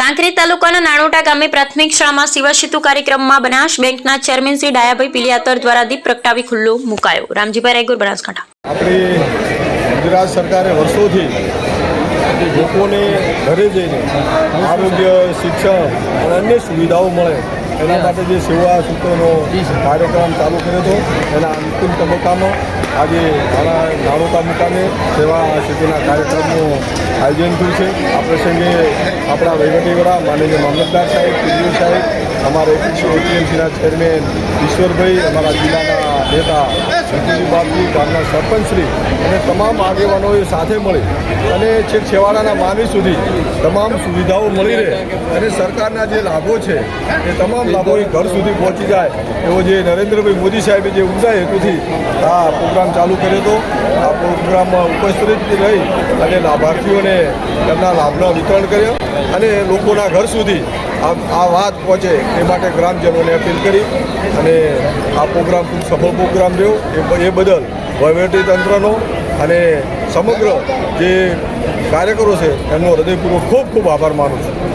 કાંકરેજ તાલુકાના નાનોટા ગામે પ્રાથમિક શાળામાં સેવા સેતુ કાર્યક્રમમાં બનાસ બેંકના ચેરમેન શ્રી ડાયાભાઈ પિલિયાતર દ્વારા દીપ પ્રગટાવી ખુલ્લો મુકાયો। રામજીભાઈ રાયગુર, બનાસકાંઠા। આપણી ગુજરાત સરકારે વર્ષોથી લોકોને ઘરે જઈને આરોગ્ય, શિક્ષણ અને અન્ય સુવિધાઓ મળે એના માટે જે સેવા સૂત્રનો કાર્યક્રમ ચાલુ કર્યો હતો એના અંતિમ તબક્કામાં આજે નાનોટા મુકામે સેવા સેતુના કાર્યક્રમનું આયોજન થયું છે। આ પ્રસંગે આપણા વહીવટીવડા માનનીય મામલતદાર સાહેબ, પીડીઓ સાહેબ, અમારા એપીએમસીના ચેરમેન ઈશ્વરભાઈ, અમારા જિલ્લાના નેતા બાપજી, ગામના સરપંચશ્રી અને તમામ આગેવાનોએ સાથે મળી અને છેક છેવાડાના માનવી સુધી તમામ સુવિધાઓ મળી રહે અને સરકારના જે લાભો છે એ તમામ લાભો ઘર સુધી પહોંચી જાય એવો જે નરેન્દ્રભાઈ મોદી સાહેબે જે ઉમદા હેતુથી આ પ્રોગ્રામ ચાલુ કર્યો હતો, આ પ્રોગ્રામમાં ઉપસ્થિત રહી અને લાભાર્થીઓને તેમના લાભના વિતરણ કર્યા અને લોકોના ઘર સુધી આ વાત પહોંચે એ માટે ગ્રામજનોને અપીલ કરી અને આ પ્રોગ્રામ ખૂબ સફળ પ્રોગ્રામ રહ્યો એ બદલ વહીવટીતંત્રનો અને સમગ્ર જે કાર્યકરો છે એમનો હૃદયપૂર્વક ખૂબ ખૂબ આભાર માનું છું।